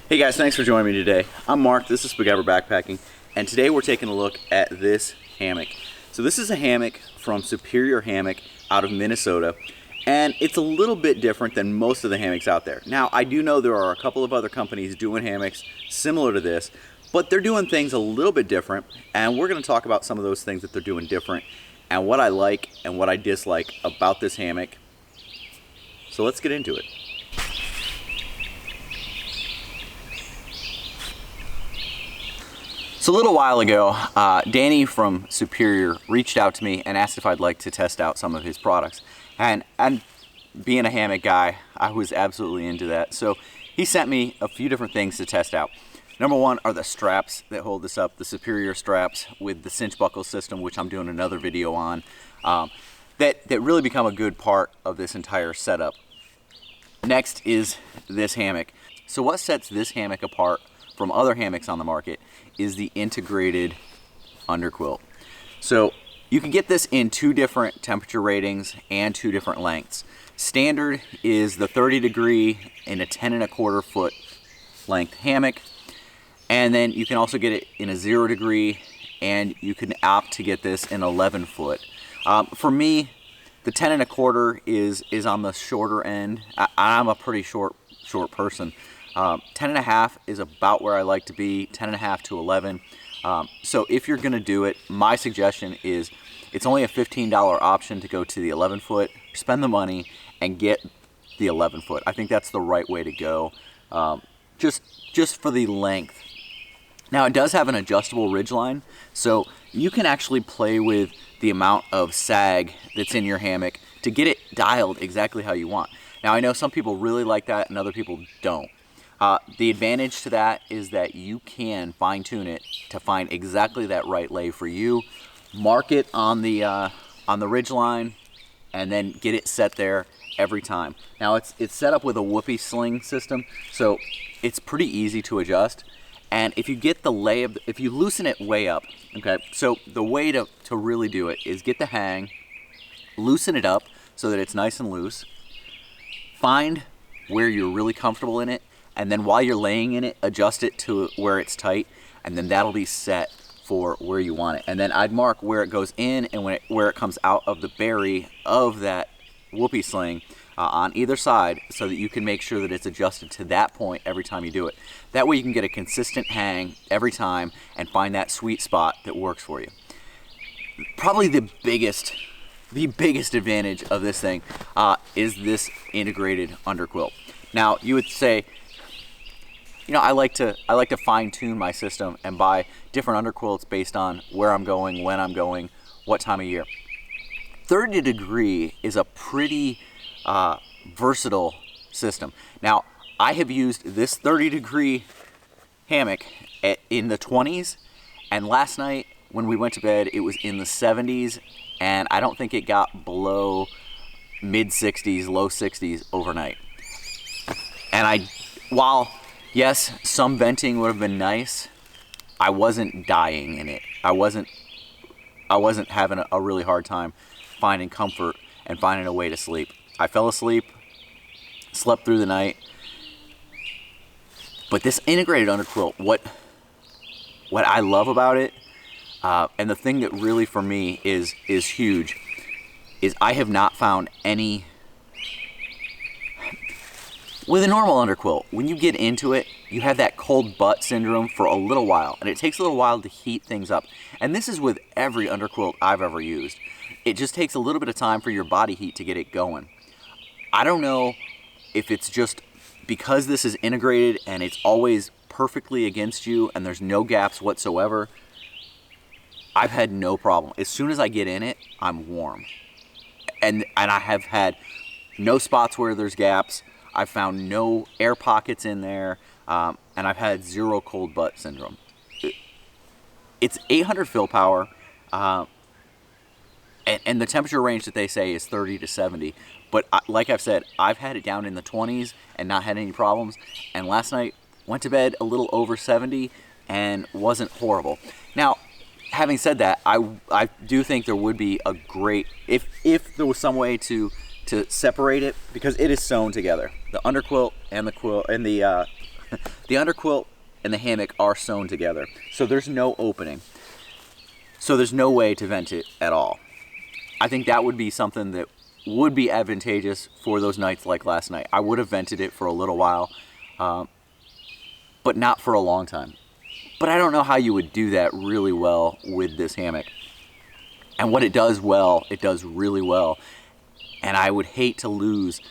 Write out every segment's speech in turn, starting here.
Hey guys, thanks for joining me today. I'm Mark, this is Spiguyver Backpacking, and today we're taking a look at this hammock. So this is a hammock from Superior Hammock out of Minnesota, and it's a little bit different than most of the hammocks out there. Now, I do know there are a couple of other companies doing hammocks similar to this, but they're doing things a little bit different, and we're going to talk about some of those things that they're doing different, and what I like and what I dislike about this hammock. So let's get into it. So a little while ago, Danny from Superior reached out to me and asked if I'd like to test out some of his products. And being a hammock guy, I was absolutely into that. So he sent me a few different things to test out. Number one are the straps that hold this up, the Superior straps with the cinch buckle system, which I'm doing another video on, that really become a good part of this entire setup. Next is this hammock. So what sets this hammock apart from other hammocks on the market is the integrated underquilt. So you can get this in two different temperature ratings and two different lengths. Standard is the 30 degree in a 10 1/4 foot length hammock. And then you can also get it in a 0 degree, and you can opt to get this in 11 foot. For me, the 10 1/4 is on the shorter end. I'm a pretty short person. 10 1/2 is about where I like to be, 10 1/2 to 11. So if you're gonna do it, my suggestion is it's only a $15 option to go to the 11 foot, spend the money and get the 11 foot. I think that's the right way to go, just for the length. Now it does have an adjustable ridgeline, so you can actually play with the amount of sag that's in your hammock to get it dialed exactly how you want. Now I know some people really like that and other people don't. The advantage to that is that you can fine tune it to find exactly that right lay for you, mark it on the ridge line, and then get it set there every time. Now it's set up with a whoopee sling system, so it's pretty easy to adjust. And if you get the lay of, if you loosen it way up, okay, so the way to really do it is get the hang, loosen it up so that it's nice and loose, find where you're really comfortable in it, and then while you're laying in it, adjust it to where it's tight, and then that'll be set for where you want it. And then I'd mark where it goes in and where it comes out of the berry of that whoopee sling on either side, so that you can make sure that it's adjusted to that point every time you do it. That way you can get a consistent hang every time and find that sweet spot that works for you. Probably the biggest advantage of this thing is this integrated underquilt. Now you would say, you know, I like to fine tune my system and buy different underquilts based on where I'm going, when I'm going, what time of year. 30 degree is a pretty versatile system. Now, I have used this 30 degree hammock in the 20s, and last night when we went to bed, it was in the 70s, and I don't think it got below mid 60s, low 60s overnight. And while yes, some venting would have been nice, I wasn't dying in it. I wasn't having a really hard time finding comfort and finding a way to sleep. I fell asleep, slept through the night. But this integrated underquilt, what I love about it, and the thing that really for me is huge, is I have not found any. With a normal underquilt, when you get into it, you have that cold butt syndrome for a little while, and it takes a little while to heat things up. And this is with every underquilt I've ever used. It just takes a little bit of time for your body heat to get it going. I don't know if it's just because this is integrated and it's always perfectly against you and there's no gaps whatsoever. I've had no problem. As soon as I get in it, I'm warm. And I have had no spots where there's gaps. I've found no air pockets in there, and I've had zero cold butt syndrome. It's 800 fill power, and the temperature range that they say is 30 to 70. But like I've said, I've had it down in the 20s and not had any problems. And last night, went to bed a little over 70 and wasn't horrible. Now, having said that, I do think there would be a great, if there was some way to separate it, because it is sewn together. The underquilt and the quilt and the the underquilt and the hammock are sewn together, so there's no opening. So there's no way to vent it at all. I think that would be something that would be advantageous for those nights like last night. I would have vented it for a little while, but not for a long time. But I don't know how you would do that really well with this hammock. And what it does well, it does really well. And I would hate to lose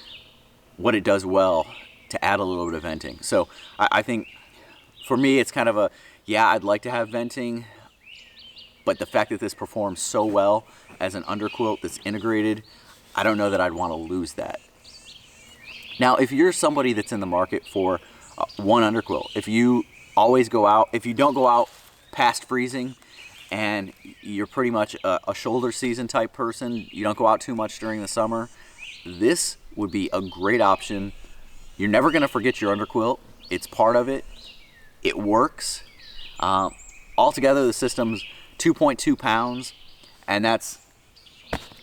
what it does well to add a little bit of venting. So I think for me, it's kind of a, yeah, I'd like to have venting, but the fact that this performs so well as an underquilt that's integrated, I don't know that I'd want to lose that. Now, if you're somebody that's in the market for one underquilt, if you always go out, if you don't go out past freezing, and you're pretty much a shoulder season type person, you don't go out too much during the summer, this would be a great option. You're never going to forget your underquilt. It's part of it. It works. Altogether, the system's 2.2 pounds, and that's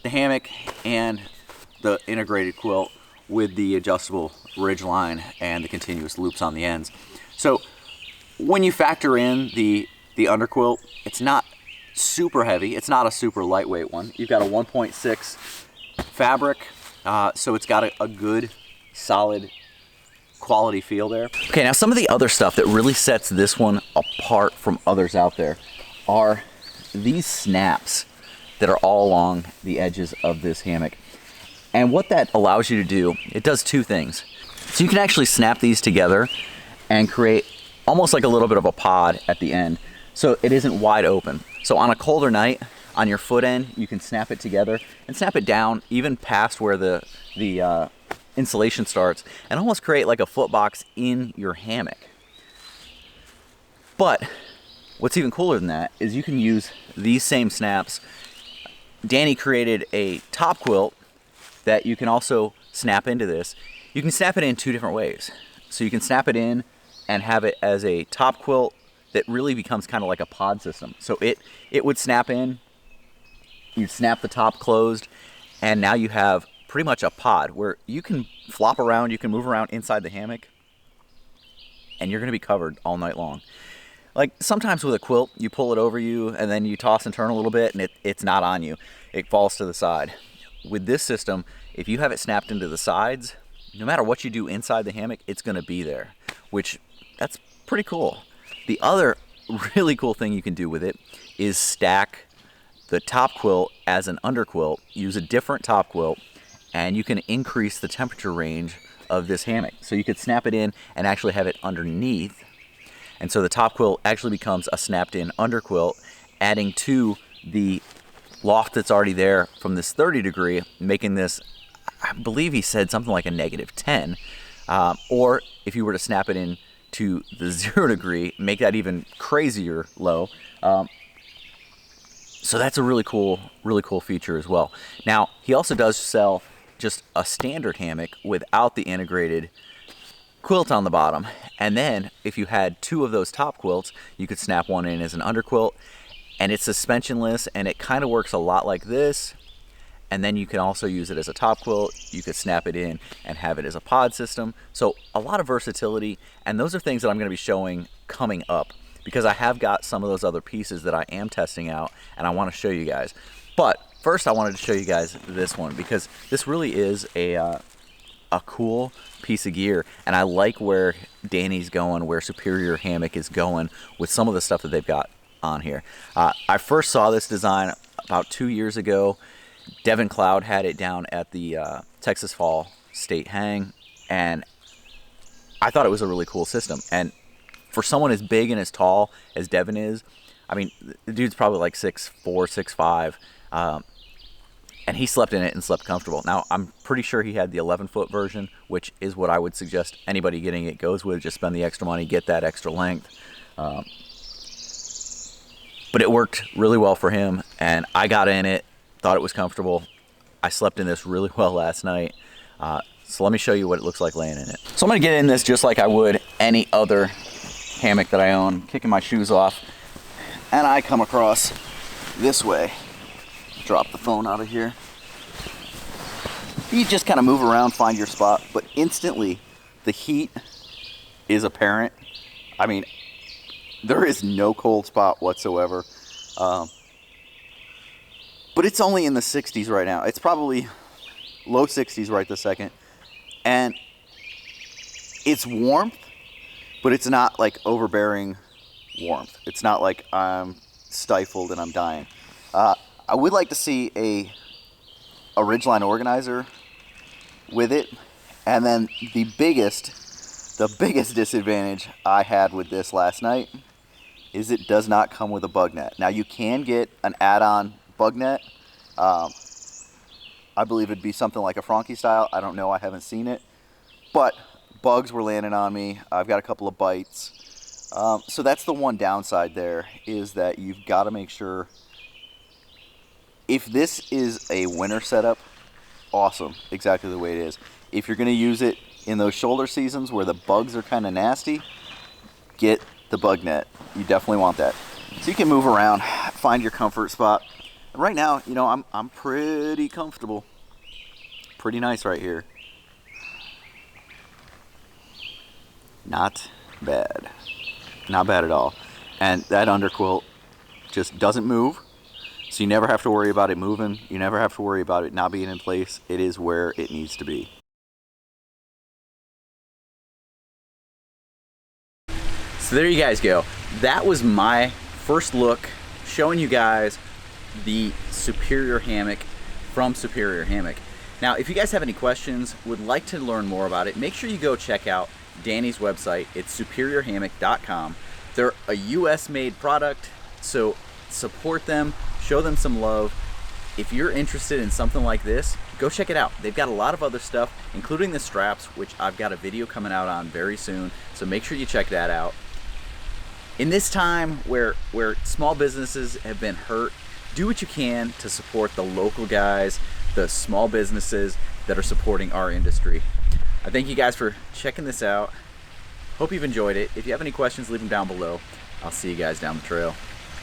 the hammock and the integrated quilt with the adjustable ridge line and the continuous loops on the ends. So when you factor in the underquilt, it's not super heavy. It's not a super lightweight one. You've got a 1.6 fabric, so it's got a good, solid quality feel there. Okay, now some of the other stuff that really sets this one apart from others out there are these snaps that are all along the edges of this hammock. And what that allows you to do, it does two things. So you can actually snap these together and create almost like a little bit of a pod at the end, so it isn't wide open. So on a colder night, on your foot end, you can snap it together and snap it down even past where the insulation starts, and almost create like a foot box in your hammock. But what's even cooler than that is you can use these same snaps. Danny created a top quilt that you can also snap into this. You can snap it in two different ways. So you can snap it in and have it as a top quilt that really becomes kind of like a pod system. So it would snap in, you'd snap the top closed, and now you have pretty much a pod where you can flop around, you can move around inside the hammock, and you're gonna be covered all night long. Like sometimes with a quilt, you pull it over you and then you toss and turn a little bit and it's not on you. It falls to the side. With this system, if you have it snapped into the sides, no matter what you do inside the hammock, it's gonna be there, which that's pretty cool. The other really cool thing you can do with it is stack the top quilt as an underquilt, use a different top quilt, and you can increase the temperature range of this hammock. So you could snap it in and actually have it underneath. And so the top quilt actually becomes a snapped in underquilt, adding to the loft that's already there from this 30 degree, making this, I believe he said something like a -10. Or if you were to snap it in to the 0 degree, make that even crazier low. So that's a really cool feature as well. Now, he also does sell just a standard hammock without the integrated quilt on the bottom. And then if you had two of those top quilts, you could snap one in as an underquilt, and it's suspensionless, and it kind of works a lot like this. And then you can also use it as a top quilt. You could snap it in and have it as a pod system. So a lot of versatility, and those are things that I'm going to be showing coming up, because I have got some of those other pieces that I am testing out and I want to show you guys. But first I wanted to show you guys this one, because this really is a cool piece of gear, and I like where Danny's going, where Superior Hammock is going with some of the stuff that they've got on here. I first saw this design about 2 years ago. Devin Cloud had it down at the Texas Fall State Hang, and I thought it was a really cool system. And for someone as big and as tall as Devin is, I mean, the dude's probably like 6'4", 6'5", and he slept in it and slept comfortable. Now, I'm pretty sure he had the 11-foot version, which is what I would suggest anybody getting it goes with. Just spend the extra money, get that extra length. But it worked really well for him, and I got in it, thought it was comfortable. I slept in this really well last night. So let me show you what it looks like laying in it. So I'm gonna get in this just like I would any other hammock that I own, kicking my shoes off, and I come across this way. Drop the phone out of here. You just kind of move around, find your spot, but instantly the heat is apparent. I mean, there is no cold spot whatsoever. But it's only in the 60s right now. It's probably low 60s right this second. And it's warmth, but it's not like overbearing warmth. It's not like I'm stifled and I'm dying. I would like to see a ridgeline organizer with it. And then the biggest disadvantage I had with this last night is it does not come with a bug net. Now you can get an add-on bug net. I believe it'd be something like a Franke style. I don't know, I haven't seen it. But bugs were landing on me. I've got a couple of bites. So that's the one downside there, is that you've got to make sure, if this is a winter setup, awesome, exactly the way it is. If you're going to use it in those shoulder seasons where the bugs are kind of nasty, get the bug net. You definitely want that. So you can move around, find your comfort spot. And right now, you know, I'm pretty comfortable. Pretty nice right here. Not bad. Not bad at all. And that underquilt just doesn't move. So you never have to worry about it moving. You never have to worry about it not being in place. It is where it needs to be. So there you guys go. That was my first look, showing you guys the Superior Hammock from Superior Hammock. Now, if you guys have any questions, would like to learn more about it, make sure you go check out Danny's website. It's superiorhammock.com. They're a US made product, so support them, show them some love. If you're interested in something like this, go check it out. They've got a lot of other stuff, including the straps, which I've got a video coming out on very soon, so make sure you check that out. In this time where small businesses have been hurt, do what you can to support the local guys, the small businesses that are supporting our industry. I thank you guys for checking this out. Hope you've enjoyed it. If you have any questions, leave them down below. I'll see you guys down the trail.